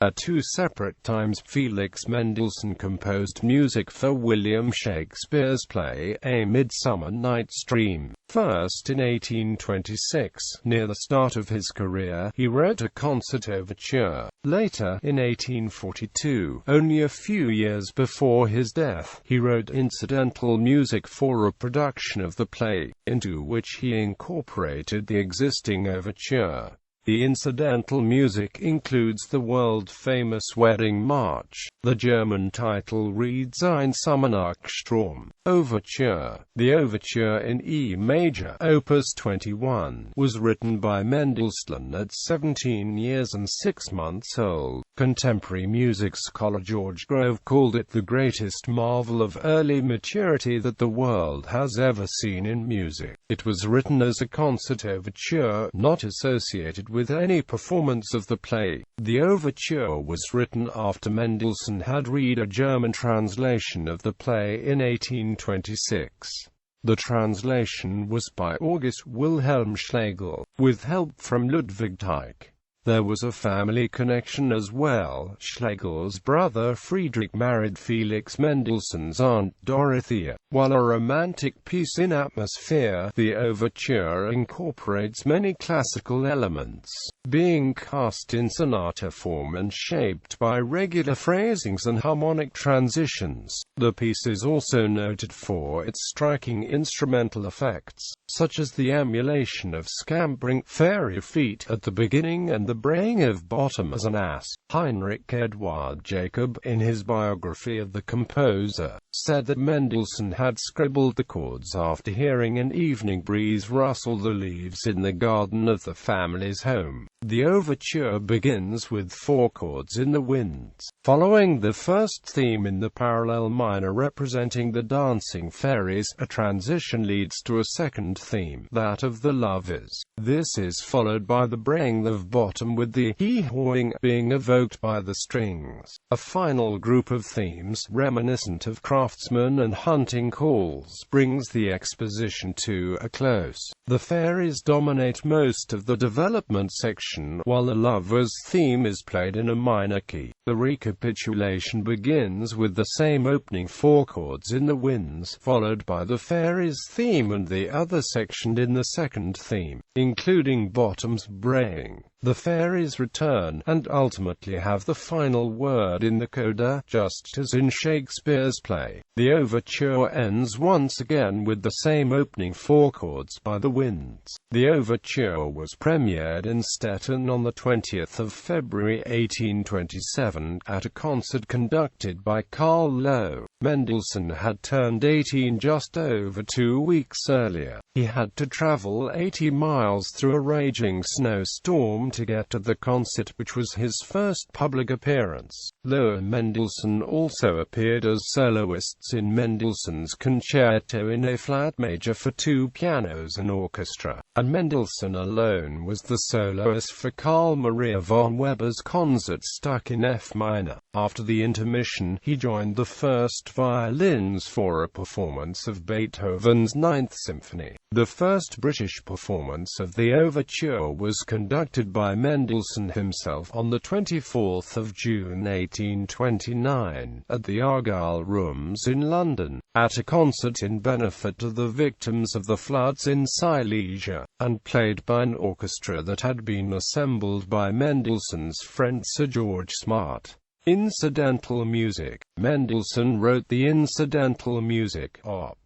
At two separate times Felix Mendelssohn composed music for William Shakespeare's play A Midsummer Night's Dream. First in 1826, near the start of his career, he wrote a concert overture. Later, in 1842, only a few years before his death, he wrote incidental music for a production of the play, into which he incorporated the existing overture. The incidental music includes the world-famous Wedding March. The German title reads Ein Sommernachtstraum. Overture. The overture in E major, Opus 21, was written by Mendelssohn at 17 years and 6 months old. Contemporary music scholar George Grove called it the greatest marvel of early maturity that the world has ever seen in music. It was written as a concert overture, not associated with any performance of the play. The overture was written after Mendelssohn had read a German translation of the play in 1826. The translation was by August Wilhelm Schlegel, with help from Ludwig Tieck. There was a family connection as well. Schlegel's brother Friedrich married Felix Mendelssohn's aunt Dorothea. While a romantic piece in atmosphere, the overture incorporates many classical elements, being cast in sonata form and shaped by regular phrasings and harmonic transitions. The piece is also noted for its striking instrumental effects, such as the emulation of scampering fairy feet at the beginning and the braying of bottom as an ass. Heinrich Eduard Jacob, in his biography of the composer, said that Mendelssohn had scribbled the chords after hearing an evening breeze rustle the leaves in the garden of the family's home. The overture begins with 4 chords in the winds, following the first theme in the parallel minor representing the dancing fairies. A transition leads to a second theme, that of the lovers. This is followed by the braying of bottom, with the hee-hawing being evoked by the strings. A final group of themes, reminiscent of craftsmen and hunting calls, brings the exposition to a close. The fairies dominate most of the development section, while the lovers' theme is played in a minor key. The recapitulation begins with the same opening 4 chords in the winds, followed by the fairies' theme and the other section in the second theme, including bottom's braying. The fairies return, and ultimately have the final word in the coda, just as in Shakespeare's play. The overture ends once again with the same opening 4 chords by the winds. The overture was premiered in Stettin on the 20th of February 1827, at a concert conducted by Carl Loewe. Mendelssohn had turned 18 just over 2 weeks earlier. He had to travel 80 miles through a raging snowstorm to get to the concert, which was his first public appearance. Loewe and Mendelssohn also appeared as soloists in Mendelssohn's Concerto in A-flat major for 2 pianos and orchestra, and Mendelssohn alone was the soloist for Carl Maria von Weber's Concertstück in F minor. After the intermission, he joined the first violins for a performance of Beethoven's Ninth Symphony. The first British performance of the overture was conducted by Mendelssohn himself on the 24th of June 1829, at the Argyll Rooms in London, at a concert in benefit to the victims of the floods in Silesia, and played by an orchestra that had been assembled by Mendelssohn's friend Sir George Smart. Incidental music. Mendelssohn wrote the incidental music, Op.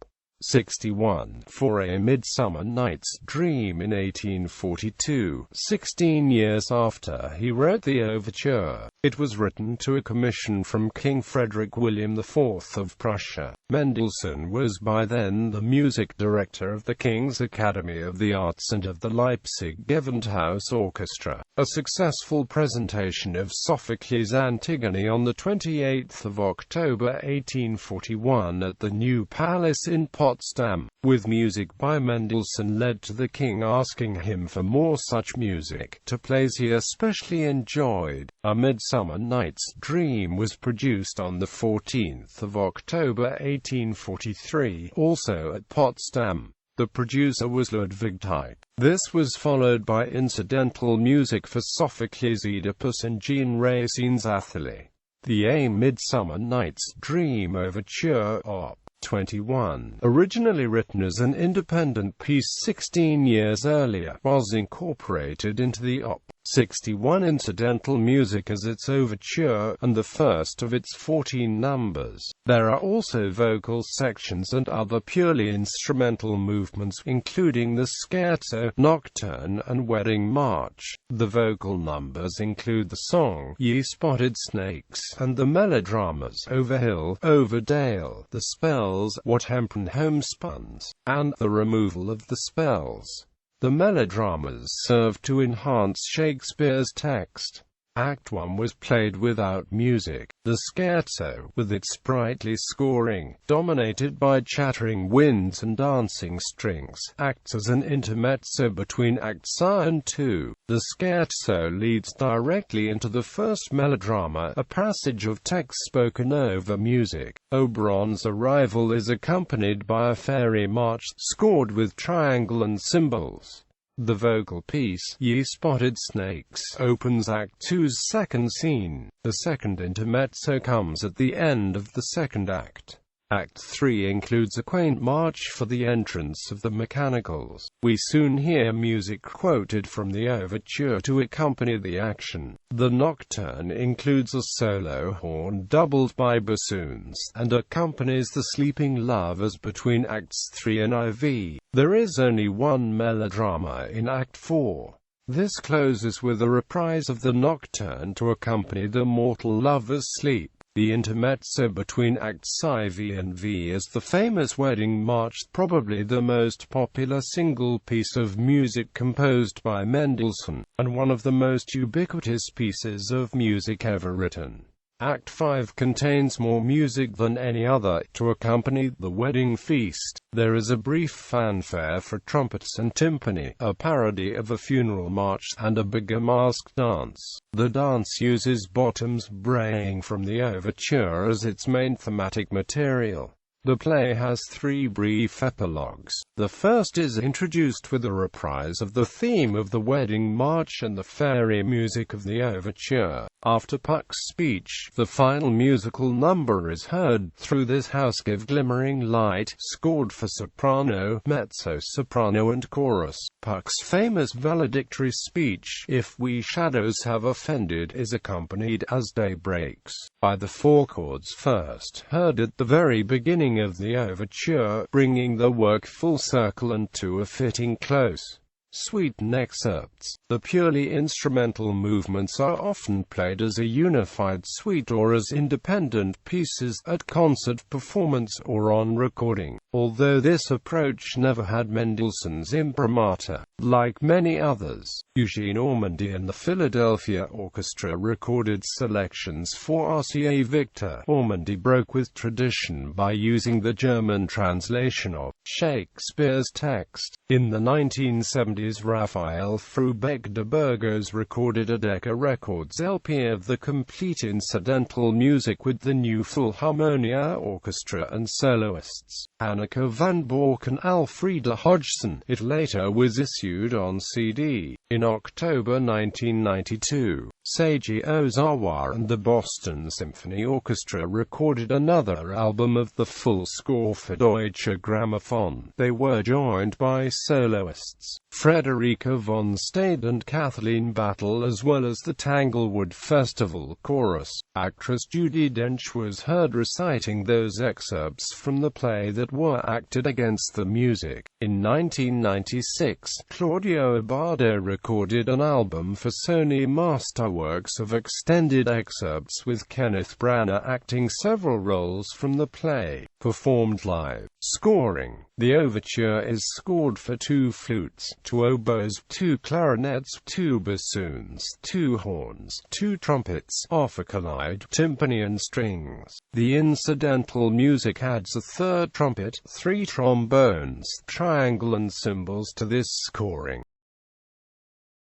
61, for A Midsummer Night's Dream in 1842, 16 years after he wrote the overture. It was written to a commission from King Frederick William IV of Prussia. Mendelssohn was by then the music director of the King's Academy of the Arts and of the Leipzig Gewandhaus Orchestra. A successful presentation of Sophocles' Antigone on the 28th of October 1841 at the New Palace in Potsdam, with music by Mendelssohn, led to the king asking him for more such music to plays he especially enjoyed. A Midsummer Night's Dream was produced on the 14th of October 1843, also at Potsdam. The producer was Ludwig Tieck. This was followed by incidental music for Sophocles' Oedipus and Jean Racine's Athalie. The A Midsummer Night's Dream Overture, Op. 21, originally written as an independent piece 16 years earlier, was incorporated into the Op. 61 incidental music as its overture, and the first of its 14 numbers. There are also vocal sections and other purely instrumental movements, including the scherzo, nocturne, and wedding march. The vocal numbers include the song, Ye Spotted Snakes, and the melodramas, Over Hill, Over Dale, The Spells, What Hempen Homespuns, and The Removal of the Spells. The melodramas served to enhance Shakespeare's text. Act 1 was played without music. The scherzo, with its sprightly scoring, dominated by chattering winds and dancing strings, acts as an intermezzo between Acts 1 and 2. The scherzo leads directly into the first melodrama, a passage of text spoken over music. Oberon's arrival is accompanied by a fairy march, scored with triangle and cymbals. The vocal piece, Ye Spotted Snakes, opens Act 2's second scene. The second intermezzo comes at the end of the second act. Act 3 includes a quaint march for the entrance of the mechanicals. We soon hear music quoted from the overture to accompany the action. The nocturne includes a solo horn doubled by bassoons, and accompanies the sleeping lovers between Acts 3 and IV. There is only one melodrama in Act 4. This closes with a reprise of the nocturne to accompany the mortal lovers' sleep. The intermezzo between Acts IV and V is the famous wedding march, probably the most popular single piece of music composed by Mendelssohn, and one of the most ubiquitous pieces of music ever written. Act 5 contains more music than any other, to accompany the wedding feast. There is a brief fanfare for trumpets and timpani, a parody of a funeral march, and a beggar mask dance. The dance uses Bottom's braying from the overture as its main thematic material. The play has 3 brief epilogues. The first is introduced with a reprise of the theme of the wedding march and the fairy music of the overture. After Puck's speech, the final musical number is heard. Through this house give glimmering light, scored for soprano, mezzo-soprano and chorus. Puck's famous valedictory speech, If we shadows have offended, is accompanied, as day breaks, by the 4 chords first heard at the very beginning of the overture, bringing the work full circle and to a fitting close. Suite and excerpts. The purely instrumental movements are often played as a unified suite or as independent pieces, at concert performance or on recording, although this approach never had Mendelssohn's imprimatur. Like many others, Eugene Ormandy and the Philadelphia Orchestra recorded selections for RCA Victor. Ormandy broke with tradition by using the German translation of Shakespeare's text. In the 1970s, Raphael Frubeck de Burgos recorded a Decca Records LP of the complete incidental music with the new Philharmonia Orchestra and soloists, Anneke van Bork and Alfreda Hodgson. It later was issued on CD. In October 1992, Seiji Ozawa and the Boston Symphony Orchestra recorded another album of the full score for Deutsche Grammophon. They were joined by soloists Frederica von Stade and Kathleen Battle, as well as the Tanglewood Festival Chorus. Actress Judi Dench was heard reciting those excerpts from the play that were acted against the music. In 1996, Claudio Abbado recorded an album for Sony Masterworks of extended excerpts with Kenneth Branagh acting several roles from the play, performed live. Scoring. The overture is scored for 2 flutes, 2 oboes, 2 clarinets, 2 bassoons, 2 horns, 2 trumpets, ophicleide, timpani and strings. The incidental music adds a 3rd trumpet, 3 trombones, triangle and cymbals to this scoring.